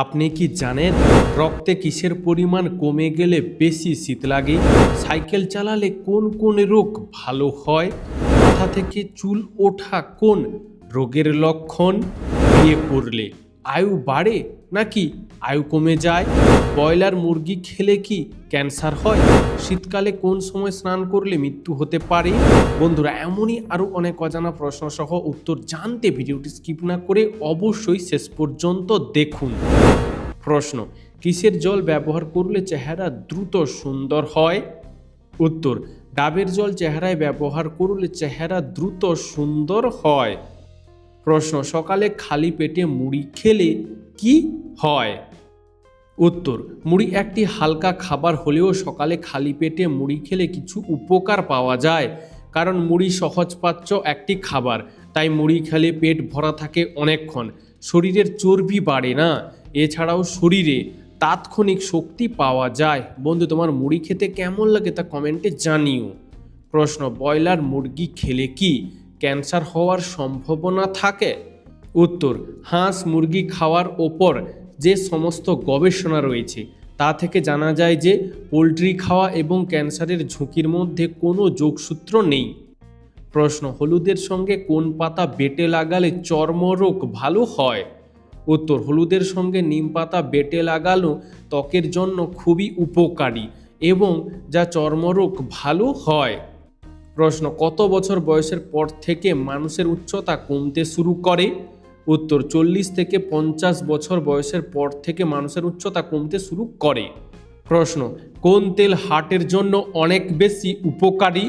আপনি কি জানেন রক্তে কিসের পরিমাণ কমে গেলে বেশি শীত লাগে? সাইকেল চালালে কোন কোন রোগ ভালো হয়? মাথা থেকে চুল ওঠা কোন রোগের লক্ষণ? বিয়ে করলে আয়ু বাড়ে নাকি আয়ু কমে যায়? ব্রয়লার মুরগি খেলে কি ক্যান্সার হয়? শীতকালে কোন সময় স্নান করলে মৃত্যু হতে পারে? বন্ধুরা, এমনই আরও অনেক অজানা প্রশ্ন সহ উত্তর জানতে ভিডিওটি স্কিপ না করে অবশ্যই শেষ পর্যন্ত দেখুন। প্রশ্ন: কিসের জল ব্যবহার করলে চেহারা দ্রুত সুন্দর হয়? উত্তর: ডাবের জল চেহারায় ব্যবহার করলে চেহারা দ্রুত সুন্দর হয়। প্রশ্ন: সকালে খালি পেটে মুড়ি খেলে কি হয়? উত্তর: মুড়ি একটি হালকা খাবার হলেও সকালে খালি পেটে মুড়ি খেলে কিছু উপকার পাওয়া যায়। কারণ মুড়ি সহজপাচ্য একটি খাবার, তাই মুড়ি খেলে পেট ভরা থাকে অনেকক্ষণ, শরীরের চর্বি বাড়ে না। এছাড়াও শরীরে তাৎক্ষণিক শক্তি পাওয়া যায়। বন্ধু, তোমার মুড়ি খেতে কেমন লাগে তা কমেন্টে জানিও। প্রশ্ন: ব্রয়লার মুরগি খেলে কি ক্যান্সার হওয়ার সম্ভাবনা থাকে? উত্তর: হাঁস মুরগি খাওয়ার ওপর যে সমস্ত গবেষণা রয়েছে তা থেকে জানা যায় যে পোলট্রি খাওয়া এবং ক্যান্সারের ঝুঁকির মধ্যে কোনো যোগসূত্র নেই। প্রশ্ন: হলুদের সঙ্গে কোন পাতা বেটে লাগালে চর্মরোগ ভালো হয়? উত্তর: হলুদের সঙ্গে নিম পাতা বেটে লাগানো ত্বকের জন্য খুবই উপকারী এবং যা চর্মরোগ ভালো হয়। প্রশ্ন: কত বছর বয়সের পর থেকে মানুষের উচ্চতা কমতে শুরু করে? উত্তর: 40 থেকে 50 বছর বয়সের পর থেকে মানুষের উচ্চতা কমতে শুরু করে। প্রশ্ন: কোন তেল হার্টের জন্য অনেক বেশি উপকারী?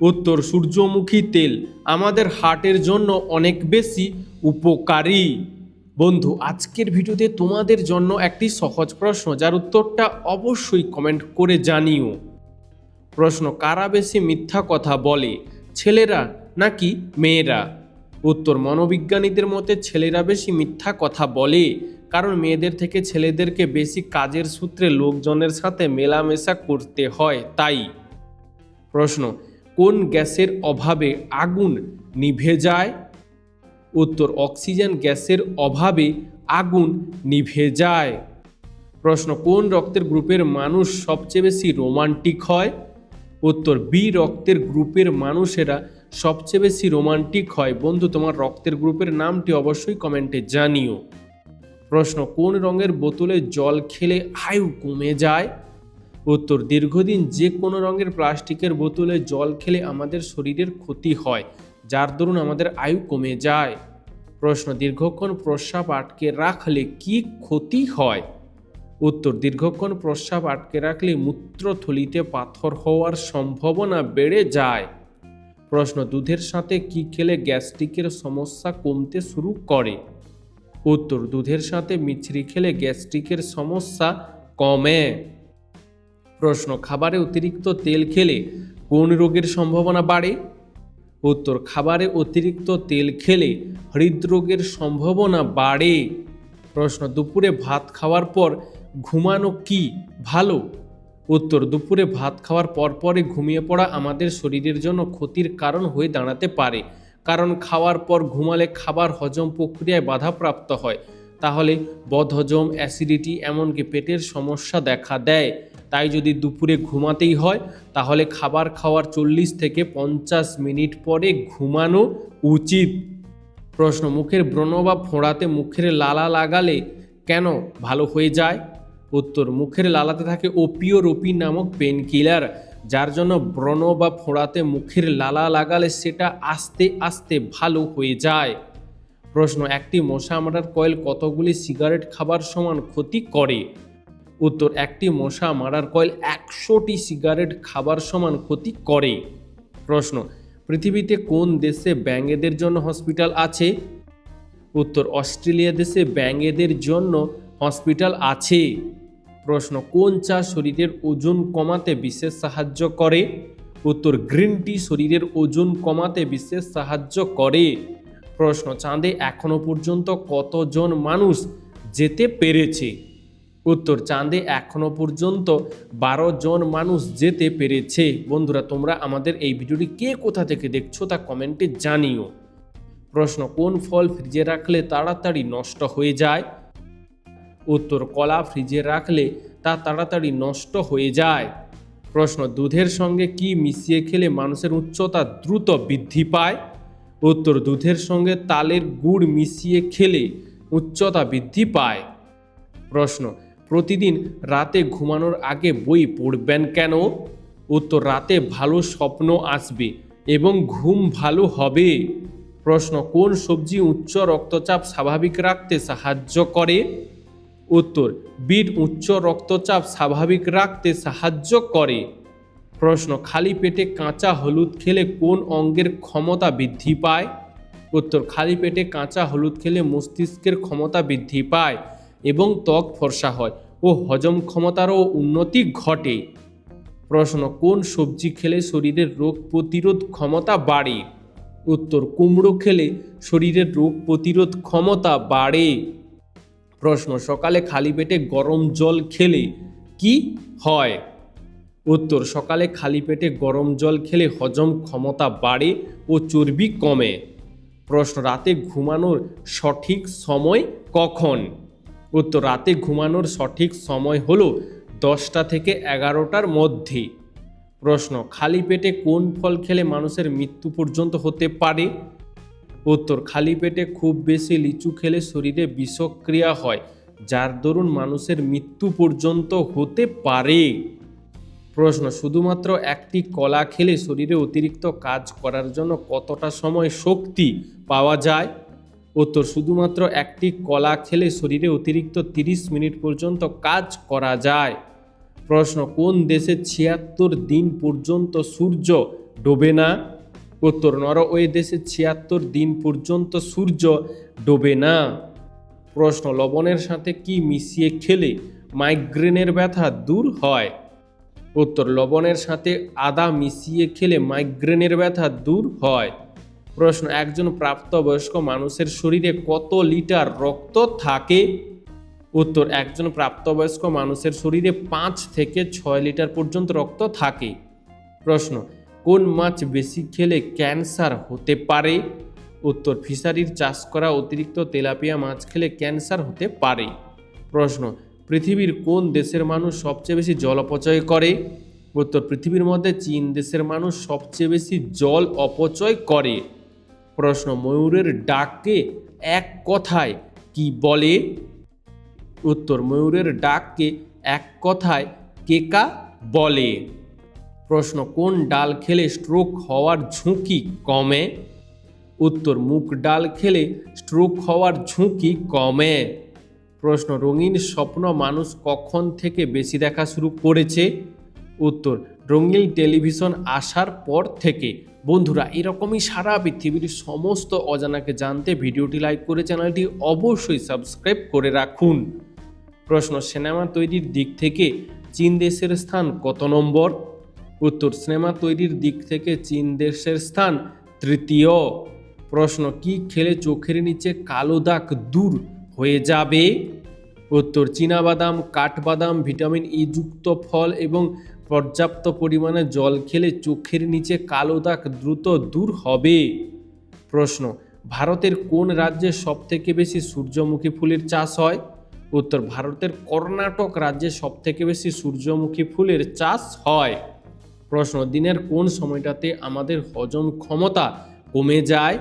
উত্তর: সূর্যমুখী তেল আমাদের হার্টের জন্য অনেক বেশি উপকারী। বন্ধু, আজকের ভিডিওতে তোমাদের জন্য একটি সহজ প্রশ্ন, যার উত্তরটা অবশ্যই কমেন্ট করে জানিও। প্রশ্ন: কারা বেশি মিথ্যা কথা বলে, ছেলেরা নাকি মেয়েরা? উত্তর: মনোবিজ্ঞানীদের মতে ছেলেরা বেশি মিথ্যা কথা বলে, কারণ মেয়েদের থেকে ছেলেদেরকে বেশি কাজের সূত্রে লোকজনের সাথে মেলামেশা করতে হয়, তাই। প্রশ্ন: কোন গ্যাসের অভাবে আগুন নিভে যায়? উত্তর: অক্সিজেন গ্যাসের অভাবে আগুন নিভে যায়। প্রশ্ন: কোন রক্তের গ্রুপের মানুষ সবচেয়ে বেশি রোমান্টিক হয়? উত্তর: বি রক্তের গ্রুপের মানুষেরা সবচেয়ে বেশি রোমান্টিক হয়। বন্ধু, তোমার রক্তের গ্রুপের নামটি অবশ্যই কমেন্টে জানিও। প্রশ্ন: কোন রঙের বোতলে জল খেলে আয়ু কমে যায়? উত্তর: দীর্ঘদিন যে কোনো রঙের প্লাস্টিকের বোতলে জল খেলে আমাদের শরীরের ক্ষতি হয়, যার দরুন আমাদের আয়ু কমে যায়। প্রশ্ন: দীর্ঘক্ষণ প্রস্রাব আটকে রাখলে কি ক্ষতি হয়? উত্তর: দীর্ঘক্ষণ প্রস্রাব আটকে রাখলে মূত্রথলিতে পাথর হওয়ার সম্ভাবনা বেড়ে যায়। প্রশ্ন: দুধের সাথে কি খেলে গ্যাস্ট্রিকের সমস্যা কমতে শুরু করে? উত্তর: দুধের সাথে মিছরি খেলে গ্যাস্ট্রিকের সমস্যা কমে। প্রশ্ন: খাবারে অতিরিক্ত তেল খেলে কোন রোগের সম্ভাবনা বাড়ে? উত্তর: খাবারে অতিরিক্ত তেল খেলে হৃদরোগের সম্ভাবনা বাড়ে। প্রশ্ন: দুপুরে ভাত খাওয়ার পর ঘুমানো কি ভালো? উত্তর: দুপুরে ভাত খাওয়ার পরপরই ঘুমিয়ে পড়া আমাদের শরীরের জন্য ক্ষতির কারণ হয়ে দাঁড়াতে পারে, কারণ খাওয়ার পর ঘুমালে খাবার হজম প্রক্রিয়ায় বাধাপ্রাপ্ত হয়, তাহলে বদহজম, অ্যাসিডিটি, এমনকি পেটের সমস্যা দেখা দেয়। তাই যদি দুপুরে ঘুমাতেই হয় তাহলে খাবার খাওয়ার 40 থেকে 50 মিনিট পরে ঘুমানো উচিত। প্রশ্ন: মুখের ব্রণ বা ফোঁড়াতে মুখের লালা লাগালে কেন ভালো হয়ে যায়? উত্তর: মুখের লালাতে থাকে ওপিওরোপি নামক পেনকিলার, যার জন্য ব্রণ বা ফোঁড়াতে মুখের লালা লাগালে সেটা আস্তে আস্তে ভালো হয়ে যায়। প্রশ্ন: একটি মশা মারার কয়েল কতগুলি সিগারেট খাবার সমান ক্ষতি করে? উত্তর: একটি মশা মারার কয়েল 100টি সিগারেট খাবার সমান ক্ষতি করে। প্রশ্ন: পৃথিবীতে কোন দেশে ব্যাঙেদের জন্য হসপিটাল আছে? উত্তর: অস্ট্রেলিয়া দেশে ব্যাঙেদের জন্য হসপিটাল আছে। প্রশ্ন: কোন চা শরীরের ওজন কমাতে বিশেষ সাহায্য করে? উত্তর: গ্রিন টি শরীরের ওজন কমাতে বিশেষ সাহায্য করে। প্রশ্ন: চাঁদে এখনো পর্যন্ত কতজন মানুষ যেতে পেরেছে? উত্তর: চাঁদে এখনো পর্যন্ত 12 জন মানুষ যেতে পেরেছে। বন্ধুরা, তোমরা আমাদের এই ভিডিওটি কে কোথা থেকে দেখছো তা কমেন্টে জানিও। প্রশ্ন: কোন ফল ফ্রিজে রাখলে তাড়াতাড়ি নষ্ট হয়ে যায়? উত্তর কলা ফ্রিজে রাখলে তা তাড়াতাড়ি নষ্ট হয়ে যায়। প্রশ্ন দুধের সঙ্গে কি মিশিয়ে খেলে মানুষের উচ্চতা দ্রুত বৃদ্ধি পায়? উত্তর দুধের সঙ্গে তালের গুড় মিশিয়ে খেলে উচ্চতা বৃদ্ধি পায়। প্রশ্ন প্রতিদিন রাতে ঘুমানোর আগে বই পড়বেন কেন? উত্তর রাতে ভালো স্বপ্ন আসবে এবং ঘুম ভালো হবে। প্রশ্ন কোন সবজি উচ্চ রক্তচাপ স্বাভাবিক রাখতে সাহায্য করে? উত্তর বিট উচ্চ রক্তচাপ স্বাভাবিক রাখতে সাহায্য করে। প্রশ্ন খালি পেটে কাঁচা হলুদ খেলে কোন অঙ্গের ক্ষমতা বৃদ্ধি পায়? উত্তর খালি পেটে কাঁচা হলুদ খেলে মস্তিষ্কের ক্ষমতা বৃদ্ধি পায় এবং ত্বক ফর্সা হয় ও হজম ক্ষমতারও উন্নতি ঘটে। প্রশ্ন কোন সবজি খেলে শরীরের রোগ প্রতিরোধ ক্ষমতা বাড়ে? উত্তর কুমড়ো খেলে শরীরের রোগ প্রতিরোধ ক্ষমতা বাড়ে। প্রশ্ন সকালে খালি পেটে গরম জল খেলে কি হয়? উত্তর সকালে খালি পেটে গরম জল খেলে হজম ক্ষমতা বাড়ে ও চর্বি কমে। প্রশ্ন রাতে ঘুমানোর সঠিক সময় কখন? উত্তর রাতে ঘুমানোর সঠিক সময় হলো 10টা থেকে 11টার মধ্যে। প্রশ্ন খালি পেটে কোন ফল খেলে মানুষের মৃত্যু পর্যন্ত হতে পারে? উত্তর খালি পেটে খুব বেশি লিচু খেলে শরীরে বিষক্রিয়া হয় যার দরুন মানুষের মৃত্যু পর্যন্ত হতে পারে। প্রশ্ন শুধুমাত্র একটি কলা খেলে শরীরে অতিরিক্ত কাজ করার জন্য কতটা সময় শক্তি পাওয়া যায়? উত্তর শুধুমাত্র একটি কলা খেলে শরীরে অতিরিক্ত 30 মিনিট পর্যন্ত কাজ করা যায়। প্রশ্ন কোন দেশে 76 দিন পর্যন্ত সূর্য ডোবে না? উত্তর নরওয়ে দেশে 76 দিন পর্যন্ত সূর্য ডোবে না। প্রশ্ন লবণের সাথে কি মিশিয়ে খেলে মাইগ্রেনের ব্যথা দূর হয়? উত্তর লবণের সাথে আদা মিশিয়ে খেলে মাইগ্রেনের ব্যথা দূর হয়। প্রশ্ন একজন প্রাপ্তবয়স্ক মানুষের শরীরে কত লিটার রক্ত থাকে? উত্তর একজন প্রাপ্তবয়স্ক মানুষের শরীরে 5 থেকে 6 লিটার পর্যন্ত রক্ত থাকে। প্রশ্ন কোন মাছ বেশি খেলে ক্যান্সার হতে পারে? উত্তর ফিশারির চাষ করা অতিরিক্ত তেলাপিয়া মাছ খেলে ক্যান্সার হতে পারে। প্রশ্ন পৃথিবীর কোন দেশের মানুষ সবচেয়ে বেশি জল অপচয় করে? উত্তর পৃথিবীর মধ্যে চীন দেশের মানুষ সবচেয়ে বেশি জল অপচয় করে। প্রশ্ন ময়ূরের ডাককে এক কথায় কি বলে? উত্তর ময়ূরের ডাককে এক কথায় কেকা বলে। প্রশ্ন কোন ডাল খেলে স্ট্রোক হওয়ার ঝুঁকি কমে? উত্তর মুগ ডাল খেলে স্ট্রোক হওয়ার ঝুঁকি কমে। প্রশ্ন রঙিন স্বপ্ন মানুষ কখন থেকে বেশি দেখা শুরু করেছে? উত্তর রঙিন টেলিভিশন আসার পর থেকে। বন্ধুরা এরকমই সারা পৃথিবীর সমস্ত অজানাকে জানতে ভিডিওটি লাইক করে চ্যানেলটি অবশ্যই সাবস্ক্রাইব করে রাখুন। প্রশ্ন সিনেমা তৈরির দিক থেকে চীন দেশের স্থান কত নম্বর? উত্তর সিনেমা তৈরির দিক থেকে চীন দেশের স্থান 3য়। প্রশ্ন কি খেলে চোখের নিচে কালো দাগ দূর হয়ে যাবে? উত্তর চীনাবাদাম, কাঠবাদাম, ভিটামিন ই যুক্ত ফল এবং পর্যাপ্ত পরিমাণে জল খেলে চোখের নিচে কালো দাগ দ্রুত দূর হবে। প্রশ্ন ভারতের কোন রাজ্যে সবথেকে বেশি সূর্যমুখী ফুলের চাষ হয়? উত্তর ভারতের কর্ণাটক রাজ্যে সবথেকে বেশি সূর্যমুখী ফুলের চাষ হয়। প্রশ্ন দিনের কোন সময়টাতে আমাদের হজম ক্ষমতা কমে যায়?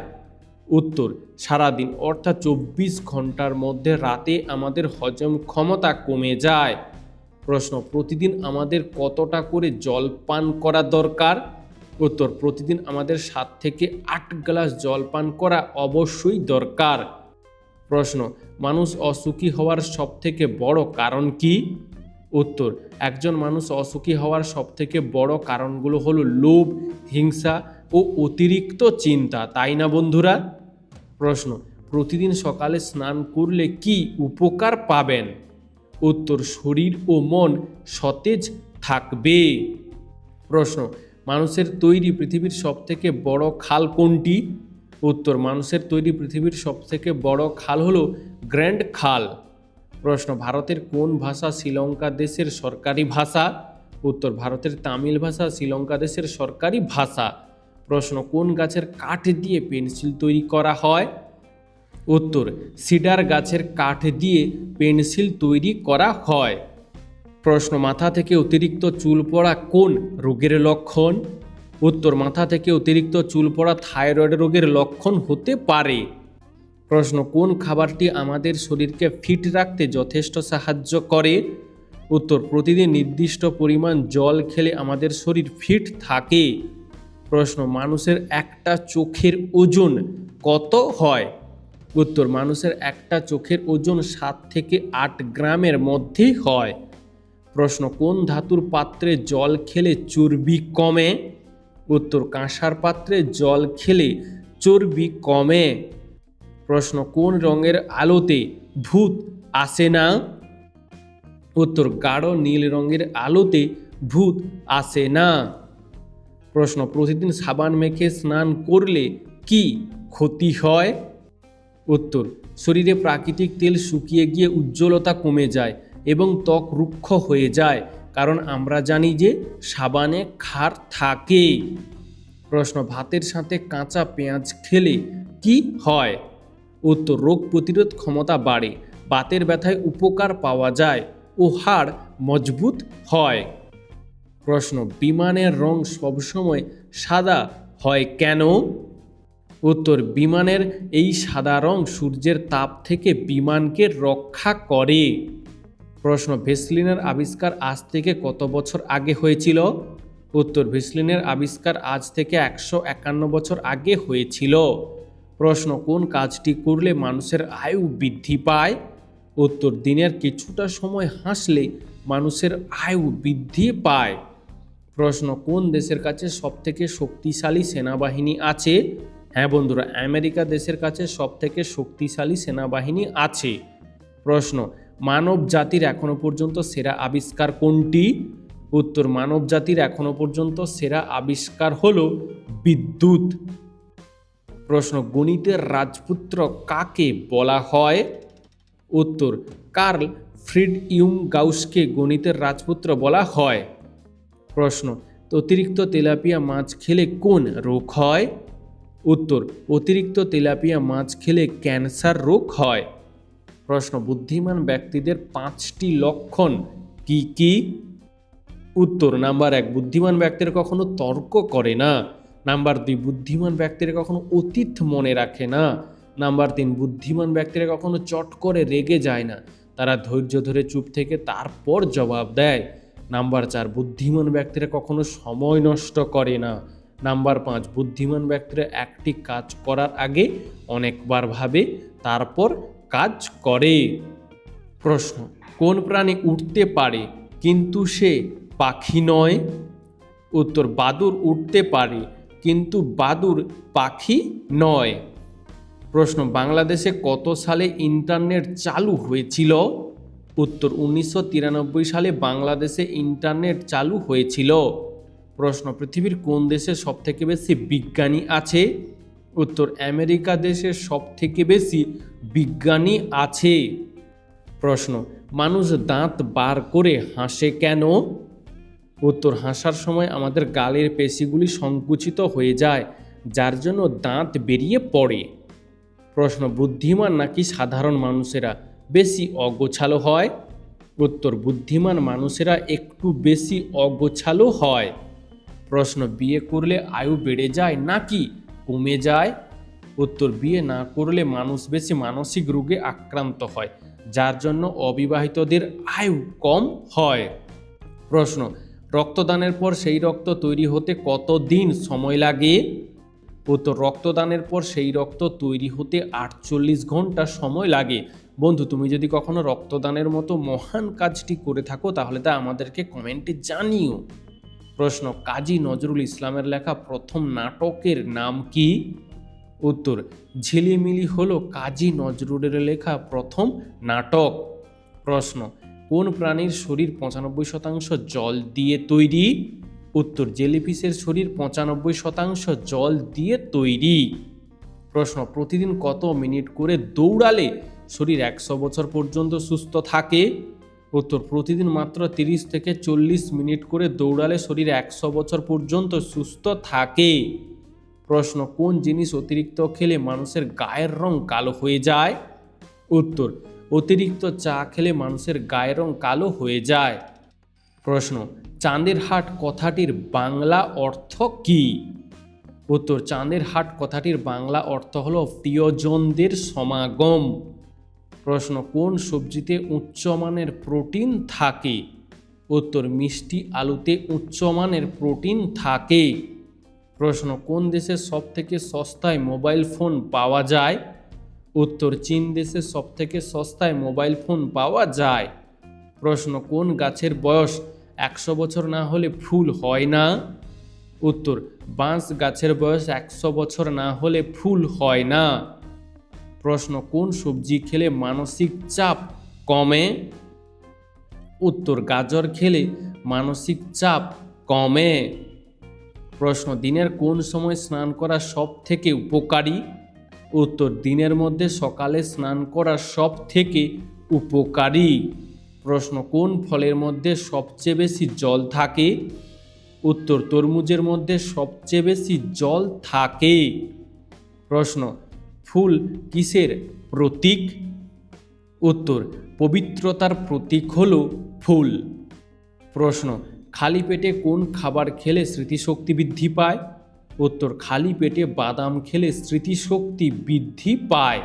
উত্তর সারাদিন অর্থাৎ 24 ঘন্টার মধ্যে রাতে আমাদের হজম ক্ষমতা কমে যায়। প্রশ্ন প্রতিদিন আমাদের কতটা করে জল পান করা দরকার? উত্তর প্রতিদিন আমাদের 7 থেকে 8 গ্লাস জল পান করা অবশ্যই দরকার। প্রশ্ন মানুষ অসুখী হওয়ার সবথেকে বড় কারণ কি? উত্তর একজন মানুষ অসুখী হওয়ার সবথেকে বড় কারণগুলো হলো লোভ, হিংসা ও অতিরিক্ত চিন্তা, তাই না বন্ধুরা? প্রশ্ন প্রতিদিন সকালে স্নান করলে কি উপকার পাবেন? উত্তর শরীর ও মন সতেজ থাকবে। প্রশ্ন মানুষের তৈরি পৃথিবীর সবথেকে বড় খাল কোনটি? উত্তর মানুষের তৈরি পৃথিবীর সবথেকে বড় খাল হলো গ্র্যান্ড খাল। প্রশ্ন ভারতের কোন ভাষা শ্রীলঙ্কা দেশের সরকারি ভাষা? উত্তর ভারতের তামিল ভাষা শ্রীলঙ্কা দেশের সরকারি ভাষা। প্রশ্ন কোন গাছের কাঠ দিয়ে পেন্সিল তৈরি করা হয়? উত্তর, সিডার গাছের কাঠ দিয়ে পেন্সিল তৈরি করা হয়। প্রশ্ন, মাথা থেকে অতিরিক্ত চুল পড়া কোন রোগের লক্ষণ? উত্তর, মাথা থেকে অতিরিক্ত চুল পড়া থাইরয়েড রোগের লক্ষণ হতে পারে। প্রশ্ন, কোন খাবারটি আমাদের শরীরকে ফিট রাখতে যথেষ্ট সাহায্য করে? উত্তর, প্রতিদিন নির্দিষ্ট পরিমাণ জল খেলে আমাদের শরীর ফিট থাকে। প্রশ্ন, মানুষের একটা চোখের ওজন কত হয়? উত্তর, মানুষের একটা চোখের ওজন 7 থেকে 8 গ্রামের মধ্যে হয়। প্রশ্ন, কোন ধাতুর পাত্রে জল খেলে চর্বি কমে? উত্তর, কাঁসার পাত্রে জল খেলে চর্বি কমে। প্রশ্ন, কোন রঙের আলোতে ভূত আসে না? উত্তর, গাঢ় নীল রঙের আলোতে ভূত আসে না। প্রশ্ন, প্রতিদিন সাবান মেখে স্নান করলে কি ক্ষতি হয়? উত্তর, শরীরে প্রাকৃতিক তেল শুকিয়ে গিয়ে উজ্জ্বলতা কমে যায় এবং ত্বক রুক্ষ হয়ে যায়, কারণ আমরা জানি যে সাবানে ক্ষার থাকে। প্রশ্ন, ভাতের সাথে কাঁচা পেঁয়াজ খেলে কি হয়? উত্তর, রোগ প্রতিরোধ ক্ষমতা বাড়ে, বাতের ব্যথায় উপকার পাওয়া যায় ও হাড় মজবুত হয়। প্রশ্ন, বিমানের রং সবসময় সাদা হয় কেন? উত্তর, বিমানের এই সাদা রং সূর্যের তাপ থেকে বিমানকে রক্ষা করে। প্রশ্ন, ভেসলিনের আবিষ্কার আজ থেকে কত বছর আগে হয়েছিল? উত্তর, ভেসলিনের আবিষ্কার আজ থেকে 151 বছর আগে হয়েছিল। প্রশ্ন, কোন কাজটি করলে মানুষের আয়ু বৃদ্ধি পায়? উত্তর, দিনের কিছুটা সময় হাসলে মানুষের আয়ু বৃদ্ধি পায়। প্রশ্ন, কোন দেশের কাছে সবথেকে শক্তিশালী সেনাবাহিনী আছে? হ্যাঁ বন্ধুরা, আমেরিকা দেশের কাছে সবথেকে শক্তিশালী সেনাবাহিনী আছে। প্রশ্ন, মানব জাতির এখনো পর্যন্ত সেরা আবিষ্কার কোনটি? উত্তর, মানব জাতির এখনো পর্যন্ত সেরা আবিষ্কার হলো বিদ্যুৎ। প্রশ্ন, গণিতের রাজপুত্র কাকে বলা হয়? উত্তর, কার্ল ফ্রিডইউম গাউসকে গণিতের রাজপুত্র বলা হয়। প্রশ্ন, অতিরিক্ত তেলাপিয়া মাছ খেলে কোন রোগ হয়? উত্তর, অতিরিক্ত তেলাপিয়া মাছ খেলে ক্যান্সার রোগ হয়। প্রশ্ন, বুদ্ধিমান ব্যক্তিদের 5টি লক্ষণ কি কি? উত্তর, নাম্বার 1, বুদ্ধিমান ব্যক্তিরা কখনো তর্ক করে না। নাম্বার 2, বুদ্ধিমান ব্যক্তিরা কখনো অতীত মনে রাখে না। নাম্বার 3, বুদ্ধিমান ব্যক্তিরা কখনো চট করে রেগে যায় না, তারা ধৈর্য ধরে চুপ থেকে তারপর জবাব দেয়। নাম্বার 4, বুদ্ধিমান ব্যক্তিরা কখনো সময় নষ্ট করে না। নাম্বার 5, বুদ্ধিমান ব্যক্তিরা একটি কাজ করার আগে অনেকবার ভাবে তারপর কাজ করে। প্রশ্ন, কোন প্রাণী উঠতে পারে কিন্তু সে পাখি নয়? উত্তর, বাদুড় উঠতে পারে কিন্তু বাদুড় পাখি নয়। প্রশ্ন, বাংলাদেশে কত সালে ইন্টারনেট চালু হয়েছিল? উত্তর, 1993 সালে বাংলাদেশে ইন্টারনেট চালু হয়েছিল। প্রশ্ন, পৃথিবীর কোন দেশে সবথেকে বেশি বিজ্ঞানী আছে? উত্তর, আমেরিকা দেশে সবথেকে বেশি বিজ্ঞানী আছে। প্রশ্ন, মানুষ দাঁত বার করে হাসে কেন? উত্তর, হাসার সময় আমাদের গালের পেশিগুলি সংকুচিত হয়ে যায়, যার জন্য দাঁত বেরিয়ে পড়ে। প্রশ্ন, বুদ্ধিমান নাকি সাধারণ মানুষেরা বেশি অগোছালো হয়? উত্তর, বুদ্ধিমান মানুষেরা একটু বেশি অগোছালো হয়। প্রশ্ন, বিয়ে করলে আয়ু বেড়ে যায় নাকি কমে যায়? উত্তর, বিয়ে না করলে মানুষ বেশি মানসিক রোগে আক্রান্ত হয়, যার জন্য অবিবাহিতদের আয়ু কম হয়। প্রশ্ন, রক্তদানের পর সেই রক্ত তৈরি হতে কত দিন সময় লাগে? উত্তর, রক্তদানের পর সেই রক্ত তৈরি হতে 48 ঘন্টা সময় লাগে। বন্ধু, তুমি যদি কখনো রক্তদানের মতো মহান কাজটি করে থাকো তাহলে তা আমাদেরকে কমেন্টে জানিও। প্রশ্ন, কাজী নজরুল ইসলামের লেখা প্রথম নাটকের নাম কি? উত্তর, ঝিলিমিলি হলো কাজী নজরুলের লেখা প্রথম নাটক। প্রশ্ন, কোন প্রাণীর শরীর 95% জল দিয়ে তৈরি? উত্তর, জেলিফিশের শরীর 95% জল দিয়ে তৈরি। প্রশ্ন, প্রতিদিন কত মিনিট করে দৌড়ালে শরীর 100 বছর পর্যন্ত সুস্থ থাকে? উত্তর, প্রতিদিন মাত্র 30 থেকে 40 মিনিট করে দৌড়ালে শরীর 100 বছর পর্যন্ত সুস্থ থাকে। প্রশ্ন, কোন জিনিস অতিরিক্ত খেলে মানুষের গায়ের রং কালো হয়ে যায়? উত্তর, অতিরিক্ত চা খেলে মানুষের গায়ের রং কালো হয়ে যায়। প্রশ্ন, চাঁদের হাট কথাটির বাংলা অর্থ কী? উত্তর, চাঁদের হাট কথাটির বাংলা অর্থ হলো প্রিয়জনদের সমাগম। প্রশ্ন, কোন সবজিতে উচ্চমানের প্রোটিন থাকে? উত্তর, মিষ্টি আলুতে উচ্চমানের প্রোটিন থাকে। প্রশ্ন, কোন দেশে সবথেকে সস্তায় মোবাইল ফোন পাওয়া যায়? উত্তর, চীন দেশে সবথেকে সস্তায় মোবাইল ফোন পাওয়া যায়। প্রশ্ন, কোন গাছের বয়স 100 বছর না হলে ফুল হয় না? উত্তর, বাঁশ গাছের বয়স 100 বছর না হলে ফুল হয় না। প্রশ্ন, কোন সবজি খেলে মানসিক চাপ কমে? উত্তর, গাজর খেলে মানসিক চাপ কমে। প্রশ্ন, দিনের কোন সময় স্নান করা সব থেকে উপকারী? উত্তর, দিনের মধ্যে সকালে স্নান করা সব থেকে উপকারী। প্রশ্ন, কোন ফলের মধ্যে সবচেয়ে বেশি জল থাকে? উত্তর, তরমুজের মধ্যে সবচেয়ে বেশি জল থাকে। প্রশ্ন, ফুল কিসের প্রতীক? উত্তর, পবিত্রতার প্রতীক হলো ফুল। প্রশ্ন, খালি পেটে কোন খাবার খেলে স্মৃতিশক্তি বৃদ্ধি পায়? উত্তর, খালি পেটে বাদাম খেলে স্মৃতিশক্তি বৃদ্ধি পায়।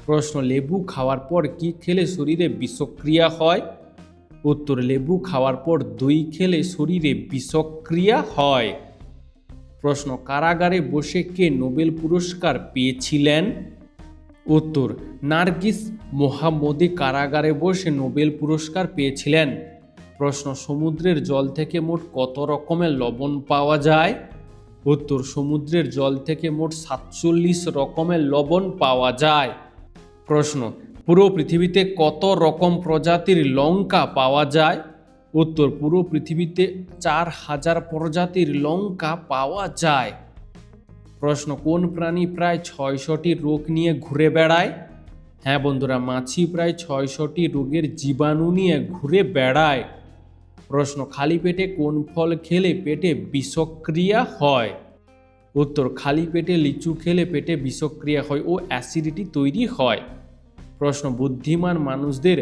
প্রশ্ন, লেবু খাওয়ার পর কি খেলে শরীরে বিষক্রিয়া হয়? উত্তর, লেবু খাওয়ার পর দই খেলে শরীরে বিষক্রিয়া হয়। প্রশ্ন, কারাগারে বসে কে নোবেল পুরস্কার পেয়েছিলেন? উত্তর, নার্গিস মোহাম্মদী কারাগারে বসে নোবেল পুরস্কার পেয়েছিলেন। প্রশ্ন, সমুদ্রের জল থেকে মোট কত রকমের লবণ পাওয়া যায়? উত্তর, সমুদ্রের জল থেকে মোট 47 রকমের লবণ পাওয়া যায়। প্রশ্ন, পুরো পৃথিবীতে কত রকম প্রজাতির লঙ্কা পাওয়া যায়? উত্তর, পুরো পৃথিবীতে 4000 প্রজাতির লঙ্কা পাওয়া যায়। প্রশ্ন, কোন প্রাণী প্রায় 600টি রোগ নিয়ে ঘুরে বেড়ায়? হ্যাঁ বন্ধুরা, মাছি প্রায় 600টি রোগের জীবাণু নিয়ে ঘুরে বেড়ায়। প্রশ্ন, খালি পেটে কোন ফল খেলে পেটে বিষক্রিয়া হয়? উত্তর, খালি পেটে লিচু খেলে পেটে বিষক্রিয়া হয় ও অ্যাসিডিটি তৈরি হয়। প্রশ্ন, বুদ্ধিমান মানুষদের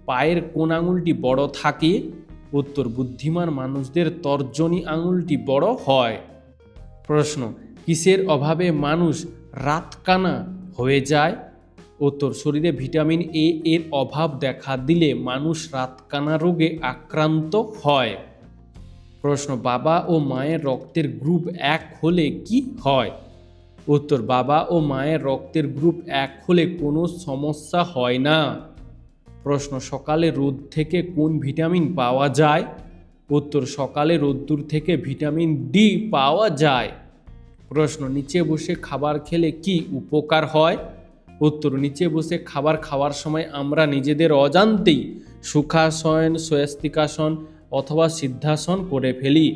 পায়ের কোন আঙুলটি বড় থাকে? উত্তর, বুদ্ধিমান মানুষদের তর্জনী আঙুলটি বড় হয়। প্রশ্ন, কিসের অভাবে মানুষ রাতকানা হয়ে যায়? উত্তর, শরীরে ভিটামিন এ এর অভাব দেখা দিলে মানুষ রাতকানা রোগে আক্রান্ত হয়। প্রশ্ন, বাবা ও মায়ের রক্তের গ্রুপ এক হলে কি হয়? উত্তর, বাবা ও মায়ের রক্তের গ্রুপ এক হলে কোনো সমস্যা হয় না। প্রশ্ন, সকালে রোদ থেকে কোন ভিটামিন পাওয়া যায়? উত্তর, সকালে রোদ্দুর থেকে ভিটামিন ডি পাওয়া যায়। প্রশ্ন, নিচে বসে খাবার খেলে কি উপকার হয়? উত্তর, নিচে বসে খাবার খাওয়ার সময় আমরা নিজেদের অজান্তেই সুখাসন, স্বস্তিকাসন অথবা সিদ্ধাসন করে ফেলি,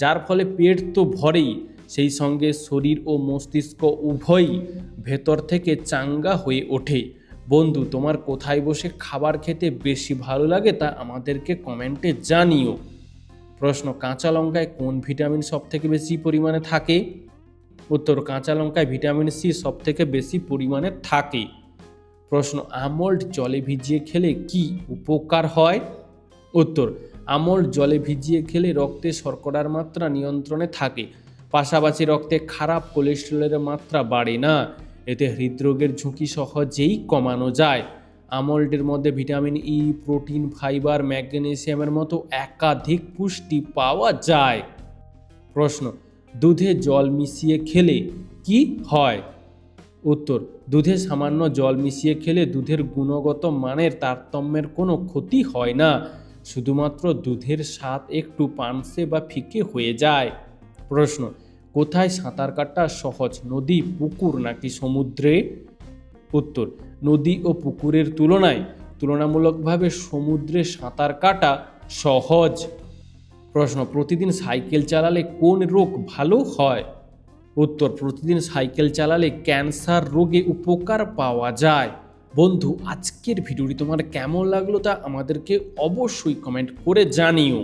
যার ফলে পেট তো ভরেই, সেই সঙ্গে শরীর ও মস্তিষ্ক উভয়ই ভেতর থেকে চাঙ্গা হয়ে ওঠে। বন্ধু, তোমার কোথায় বসে খাবার খেতে বেশি ভালো লাগে তা আমাদেরকে কমেন্টে জানিও। প্রশ্ন, কাঁচা লঙ্কায় কোন ভিটামিন সব থেকে বেশি পরিমাণে থাকে? উত্তর, কাঁচা লঙ্কায় ভিটামিন সি সব থেকে বেশি পরিমাণে থাকে। প্রশ্ন, আমন্ড জলে ভিজিয়ে খেলে কি উপকার হয়? উত্তর, আমন্ড জলে ভিজিয়ে খেলে রক্তে শর্করার মাত্রা নিয়ন্ত্রণে থাকে, পাশাপাশি রক্তে খারাপ কোলেস্টেরলের মাত্রা বাড়ে না। এতে হৃদরোগের ঝুঁকি সহজেই কমানো যায়। আমন্ডের মধ্যে ভিটামিন ই, প্রোটিন, ফাইবার, ম্যাগনেসিয়ামের মতো একাধিক পুষ্টি পাওয়া যায়। প্রশ্ন, দুধে জল মিশিয়ে খেলে কি হয়? উত্তর, দুধে সামান্য জল মিশিয়ে খেলে দুধের গুণগত মানের তারতম্যের কোনো ক্ষতি হয় না, শুধুমাত্র দুধের স্বাদ একটু পানসে বা ফিকে হয়ে যায়। প্রশ্ন, কোথায় সাঁতার কাটা সহজ, নদী, পুকুর নাকি সমুদ্রে? উত্তর, নদী ও পুকুরের তুলনামূলকভাবে সমুদ্রে সাঁতার কাটা সহজ। প্রশ্ন, প্রতিদিন সাইকেল চালালে কোন রোগ ভালো হয়? উত্তর, প্রতিদিন সাইকেল চালালে ক্যান্সার রোগে উপকার পাওয়া যায়। বন্ধু, আজকের ভিডিওটি তোমার কেমন লাগলো তা আমাদেরকে অবশ্যই কমেন্ট করে জানিও।